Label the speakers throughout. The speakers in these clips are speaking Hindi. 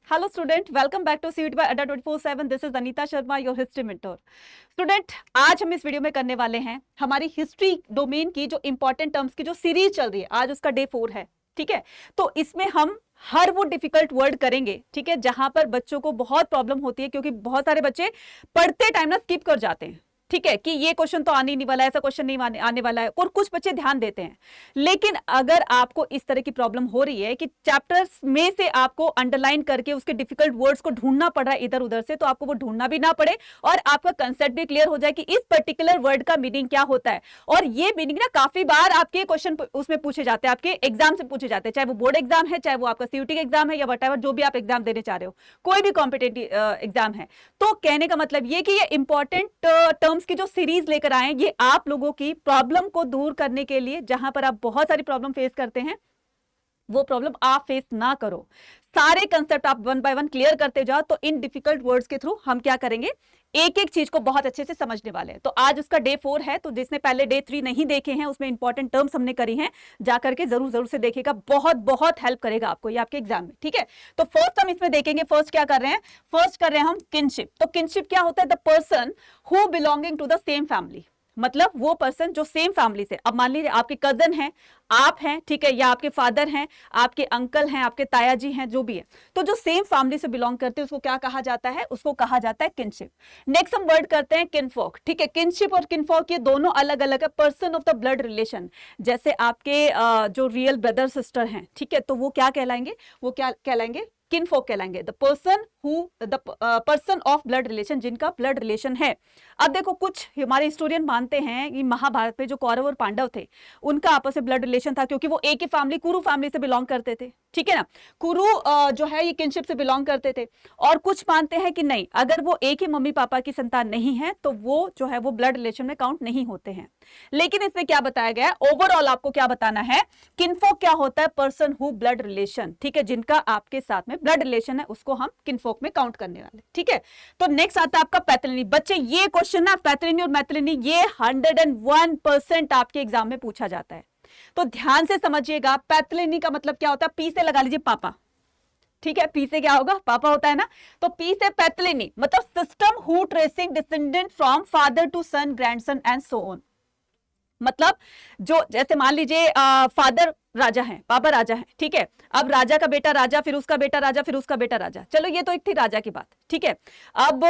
Speaker 1: Hello student, welcome back to seat by Adda 24/7। This is Anita Sharma, your history mentor. Student, आज हम इस वीडियो में करने वाले हैं हमारी हिस्ट्री डोमेन की जो इंपॉर्टेंट टर्म्स की जो सीरीज चल रही है, आज उसका डे 4 है। ठीक है, तो इसमें हम हर वो डिफिकल्ट वर्ड करेंगे, ठीक है, जहां पर बच्चों को बहुत प्रॉब्लम होती है, क्योंकि बहुत सारे बच्चे पढ़ते टाइम ना स्किप कर जाते हैं। ठीक है, कि ये क्वेश्चन तो आने ही नहीं वाला है, ऐसा क्वेश्चन नहीं आने वाला है, और कुछ बच्चे ध्यान देते हैं। लेकिन अगर आपको इस तरह की प्रॉब्लम हो रही है कि चैप्टर्स में से आपको अंडरलाइन करके उसके डिफिकल्ट वर्ड्स को ढूंढना पड़ रहा है इधर उधर से, तो आपको वो ढूंढना भी ना पड़े और आपका कंसेप्ट भी क्लियर हो जाए कि इस पर्टिकुलर वर्ड का मीनिंग क्या होता है। और ये मीनिंग ना काफी बार आपके क्वेश्चन उसमें पूछे जाते हैं, आपके एग्जाम से पूछे जाते हैं, चाहे वो बोर्ड एग्जाम है, चाहे वो आपका सीयूटी एग्जाम है, या वट जो भी आप एग्जाम देने चाह रहे हो, कोई भी कॉम्पिटेटिव एग्जाम है। तो कहने का मतलब ये कि ये इंपॉर्टेंट टर्म्स की जो सीरीज लेकर आए, ये आप लोगों की प्रॉब्लम को दूर करने के लिए, जहां पर आप बहुत सारी प्रॉब्लम फेस करते हैं, वो प्रॉब्लम आप फेस ना करो। सारे कंसेप्ट आप वन बाय वन क्लियर करते जाओ। तो इन डिफिकल्ट वर्ड्स के थ्रू हम क्या करेंगे, एक एक चीज को बहुत अच्छे से समझने वाले हैं। तो आज उसका डे 4 है, तो जिसने पहले डे 3 नहीं देखे हैं, उसमें इंपॉर्टेंट टर्म्स हमने करी हैं, जाकर के जरूर जरूर से देखेगा, बहुत बहुत हेल्प करेगा आपको ये आपके एग्जाम में। ठीक है, तो फर्स्ट हम इसमें देखेंगे, फर्स्ट क्या कर रहे हैं, फर्स्ट कर रहे हैं हम किनशिप। तो किनशिप क्या होता है, the person who belonging to the same family, मतलब वो पर्सन जो सेम फैमिली से, अब मान लीजिए आपके कजन हैं, आप हैं, ठीक है, या आपके फादर हैं, आपके अंकल हैं, आपके ताया जी हैं, जो भी है, तो जो सेम फैमिली से बिलोंग करते हैं उसको क्या कहा जाता है, उसको कहा जाता है किनशिप। नेक्स्ट हम वर्ड करते हैं किनफोक। ठीक है, किनशिप और किनफोक ये दोनों अलग अलग है, person of the blood relation. जैसे आपके जो रियल ब्रदर सिस्टर हैं, ठीक है, तो वो क्या कहलाएंगे, वो क्या कहलाएंगे, किनफोक कहलाएंगे। The person of blood relation, जिनका ब्लड रिलेशन है। अब देखो, कुछ हमारे हिस्टोरियन मानते हैं कि महाभारत में जो कौरव और पांडव थे, उनका आपस में ब्लड रिलेशन था, क्योंकि वो एक ही फैमिली, कुरु फैमिली से बिलोंग करते थे। ठीक है ना, कुरु जो है ये किनशिप से बिलोंग करते थे। और कुछ मानते हैं कि नहीं, अगर वो एक ही मम्मी पापा की संतान नहीं है, तो वो जो है वो ब्लड रिलेशन में काउंट नहीं होते हैं। लेकिन इसमें क्या बताया गया है, ओवरऑल आपको क्या बताना है, किनफोक क्या होता है, पर्सन हु ब्लड रिलेशन, ठीक है, जिनका आपके साथ में ब्लड रिलेशन है, उसको हम किनफोक में काउंट करने वाले। ठीक है, तो नेक्स्ट आता है आपका पैतृणी। बच्चे ये क्वेश्चन ना, पैतृणी और मैतृणी, ये 101% आपके एग्जाम में पूछा जाता है, तो ध्यान से समझिएगा। पैतृणी का मतलब क्या होता है, पी से लगा लीजिए पापा। ठीक है, पी से क्या होगा, पापा होता है ना, तो पी से पैतृणी मतलब system who tracing descendant from father to son, grandson and so on. मतलब जो, जैसे मान लीजिए फादर राजा है, पापा राजा है, ठीक है, अब राजा का बेटा राजा, फिर उसका बेटा राजा, फिर उसका बेटा राजा, चलो ये तो एक थी राजा की बात। ठीक है, अब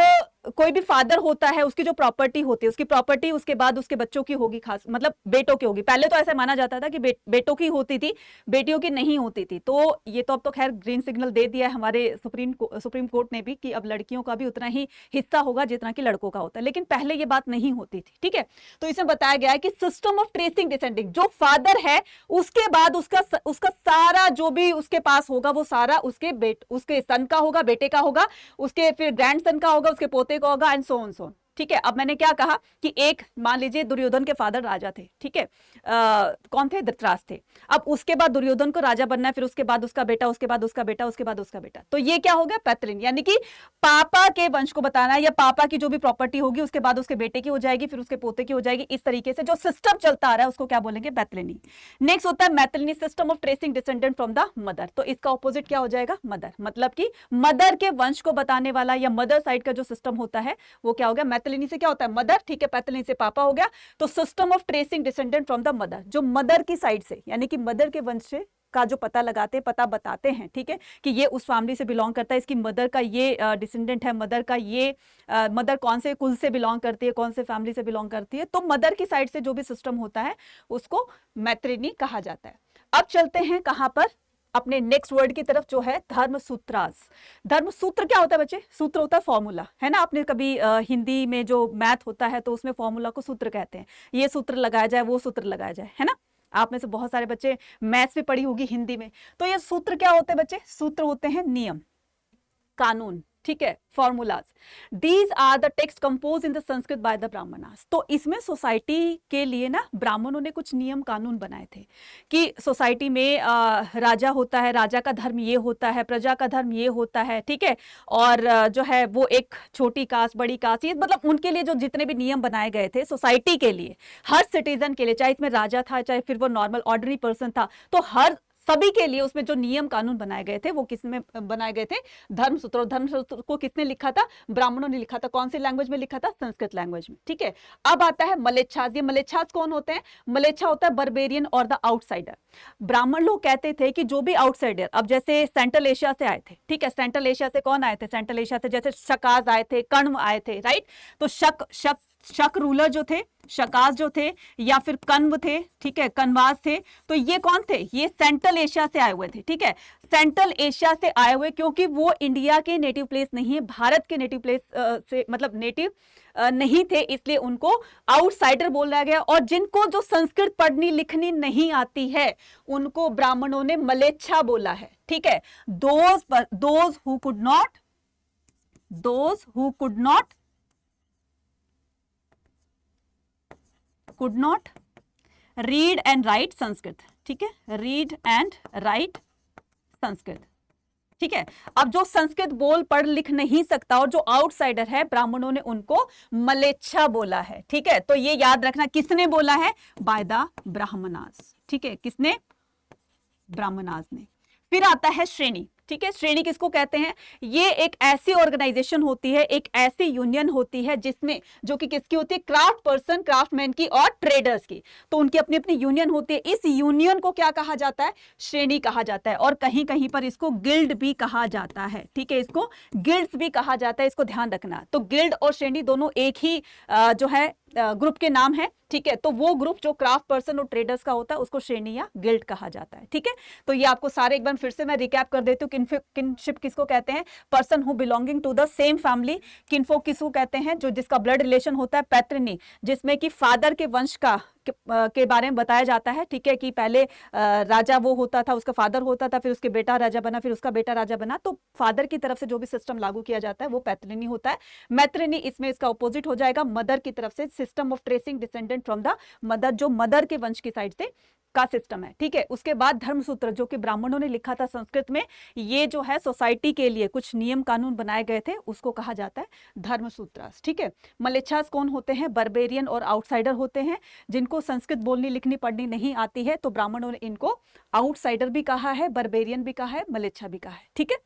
Speaker 1: कोई भी फादर होता है, उसकी जो प्रॉपर्टी होती है, उसकी प्रॉपर्टी उसके बाद उसके बच्चों की होगी, खास मतलब बेटों की होगी। पहले तो ऐसा माना जाता था कि बेटों की होती थी, बेटियों की नहीं होती थी। तो ये तो अब तो खैर ग्रीन सिग्नल दे दिया है हमारे सुप्रीम कोर्ट ने भी, कि अब लड़कियों का भी उतना ही हिस्सा होगा जितना कि लड़कों का होता है, लेकिन पहले ये बात नहीं होती थी। ठीक है, तो इसमें बताया गया है कि सिस्टम ऑफ ट्रेसिंग डिसेंडिंग, जो फादर है उसके बाद उसका सारा जो भी उसके पास होगा, वो सारा उसके सन का होगा, बेटे का होगा, उसके फिर ग्रैंड सन का होगा, उसके पोते का होगा, and so on so on. ठीक है, अब मैंने क्या कहा कि एक मान लीजिए दुर्योधन के फादर राजा थे, ठीक है, कौन थे, धृतराष्ट्र थे। अब उसके बाद दुर्योधन को राजा बनना है, फिर उसके बाद उसका बेटा, उसके बाद उसका बेटा, उसके बाद उसका बेटा, तो ये क्या हो गया, पैतृणी, यानी कि पापा के वंश को बताना है, या पापा की जो भी प्रॉपर्टी होगी उसके बाद उसके बेटे की हो जाएगी, फिर उसके पोते की हो जाएगी। इस तरीके से जो सिस्टम चलता आ रहा है उसको क्या बोलेंगे, पैतृणी। नेक्स्ट होता है मैतृणी, system of tracing descendant from the mother. तो इसका ऑपोजिट क्या हो जाएगा, मदर, मतलब कि मदर के वंश को बताने वाला या मदर साइड का जो सिस्टम होता है वो क्या हो गया, मैतृणी से क्या होता है, मदर। ठीक है, पैतृणी से पापा हो गया। तो system of tracing descendant from the mother, जो मदर की साइड से, यानी कि मदर के वंश से का जो पता लगाते, पता बताते हैं, ठीक है, कि ये उस फैमिली से बिलोंग करता है, इसकी मदर का ये डिसेंडेंट है, मदर का ये मदर कौन से कुल से बिलोंग करती है, कौन से फैमिली से बिलोंग करती है, तो मदर की साइड से जो भी सिस्टम होता है उसको मैत्रिणी कहा जाता है। अब चलते हैं कहां पर, अपने नेक्स्ट वर्ड की तरफ, जो है धर्मसूत्रास। धर्मसूत्र क्या होता है बच्चे, सूत्र होता है फॉर्मूला, है ना, आपने कभी हिंदी में जो मैथ होता है तो उसमें फॉर्मूला को सूत्र कहते हैं, ये सूत्र लगाया जाए, वो सूत्र लगाया जाए, है ना। आप में से बहुत सारे बच्चे मैथ्स भी पढ़ी होगी हिंदी में, तो ये सूत्र क्या होते हैं बच्चे, सूत्र होते हैं नियम, कानून, ठीक है, formulas. These are the text compose in the Sanskrit by the Brahmanas. तो इसमें सोसाइटी के लिए ना ब्राह्मणों ने कुछ नियम कानून बनाए थे कि सोसाइटी में राजा होता है, राजा का धर्म ये होता है, प्रजा का धर्म ये होता है, ठीक है, और जो है वो एक छोटी कास्ट, बड़ी कास्ट, ये मतलब उनके लिए जो जितने भी नियम बनाए गए थे सोसाइटी के लिए, हर सिटीजन के लिए, चाहे इसमें राजा था, चाहे फिर वो नॉर्मल ऑर्डिनरी पर्सन था, तो हर सभी के लिए उसमें जो नियम कानून बनाए गए थे वो किस में बनाए गए थे? धर्मसूत्र। और धर्मसूत्र को किसने लिखा था? ब्राह्मणों ने लिखा था। कौन सी लैंग्वेज में लिखा था? संस्कृत लैंग्वेज में। ठीक है, अब आता है मलेच्छास। ये मलेच्छास कौन होते हैं? मलेच्छा होता है बर्बेरियन और द आउटसाइडर। ब्राह्मण लोग कहते थे कि जो भी आउटसाइडर, अब जैसे सेंट्रल एशिया से आए थे, ठीक है, सेंट्रल एशिया से कौन आए थे? सेंट्रल एशिया से जैसे शकाज आए थे, कण्व आए थे, राइट? तो शक रूलर जो थे, शकाज जो थे, या फिर कण्व थे, ठीक है, कन्वाज थे, तो ये कौन थे? ये सेंट्रल एशिया से आए हुए थे। ठीक है, सेंट्रल एशिया से आए हुए, क्योंकि वो इंडिया के नेटिव प्लेस नहीं है, भारत के नेटिव प्लेस से मतलब नेटिव नहीं थे, इसलिए उनको आउटसाइडर बोला गया। और जिनको जो संस्कृत पढ़नी लिखनी नहीं आती है उनको ब्राह्मणों ने मलेच्छा बोला है। ठीक है, those who could not read and right Sanskrit. ठीक है, रीड एंड राइट संस्कृत। ठीक है, अब जो संस्कृत बोल पढ़ लिख नहीं सकता और जो आउटसाइडर है, ब्राह्मणों ने उनको मलेच्छा बोला है। ठीक है, तो ये याद रखना, किसने बोला है? Bye the Brahmanas. ठीक है, किसने? ब्राह्मणास ने। फिर आता है श्रेणी। ठीक है, श्रेणी किसको कहते हैं? ये एक ऐसी ऑर्गेनाइजेशन होती है, एक ऐसी यूनियन होती है जिसमें, जो कि किसकी होती है? क्राफ्ट पर्सन, क्राफ्टमैन की और ट्रेडर्स की। तो उनकी अपनी अपनी यूनियन होती है। इस यूनियन को क्या कहा जाता है? श्रेणी कहा जाता है। और कहीं कहीं पर इसको गिल्ड भी कहा जाता है। ठीक है, इसको गिल्ड्स भी कहा जाता है, इसको ध्यान रखना। तो गिल्ड और श्रेणी दोनों एक ही जो है ग्रुप के नाम है। ठीक है, तो वो ग्रुप जो क्राफ्ट पर्सन और ट्रेडर्स का होता है उसको श्रेणी या गिल्ड कहा जाता है। ठीक है, तो ये आपको सारे एक बार फिर से मैं रिकैप कर देती हूँ। किनशिप किसको कहते हैं? Person who belonging to the same family. Kinfolk किसको कहते हैं? जो जिसका ब्लड रिलेशन होता है। पैट्रिनी, जिसमें कि फादर के वंश के बारे में बताया जाता है। ठीक है, कि पहले राजा वो होता था, उसका फादर होता था, फिर उसके बेटा राजा बना, फिर उसका बेटा राजा बना। तो फादर की तरफ से जो भी सिस्टम लागू किया जाता है वो पैट्रिनी होता है। मैत्रिनी इसमें इसका ऑपोजिट हो जाएगा। मदर की तरफ से system of tracing descendant from the mother, जो मदर के वंश की साइड से का सिस्टम है। ठीक है, उसके बाद धर्मसूत्र, जो कि ब्राह्मणों ने लिखा था संस्कृत में, ये जो है सोसाइटी के लिए कुछ नियम कानून बनाए गए थे, उसको कहा जाता है धर्मसूत्रास। ठीक है, मलेच्छास कौन होते हैं? बर्बेरियन और आउटसाइडर होते हैं, जिनको संस्कृत बोलनी लिखनी पढ़नी नहीं आती है। तो ब्राह्मणों ने इनको आउटसाइडर भी कहा है, बर्बेरियन भी कहा है, मलेच्छा भी कहा है। ठीक है,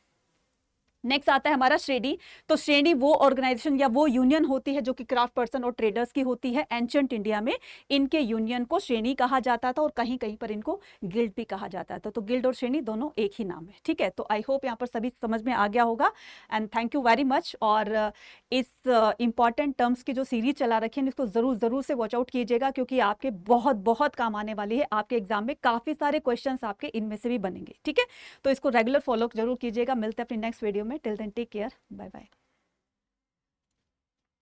Speaker 1: नेक्स्ट आता है हमारा श्रेणी। तो श्रेणी वो ऑर्गेनाइजेशन या वो यूनियन होती है जो कि क्राफ्ट पर्सन और ट्रेडर्स की होती है। एंशिएंट इंडिया में इनके यूनियन को श्रेणी कहा जाता था और कहीं कहीं पर इनको गिल्ड भी कहा जाता था। तो गिल्ड और श्रेणी दोनों एक ही नाम है। ठीक है, तो आई होप यहाँ पर सभी समझ में आ गया होगा and thank you very much. और इस इंपॉर्टेंट टर्म्स की जो सीरीज चला रखी है इसको जरूर से वॉच आउट कीजिएगा, क्योंकि आपके बहुत काम आने वाली है। आपके एग्जाम में काफी सारे क्वेश्चंस आपके इनमें से भी बनेंगे। ठीक है, तो इसको रेगुलर फॉलो जरूर कीजिएगा। मिलते हैं अपनी नेक्स्ट वीडियो में। Till then take care, bye bye.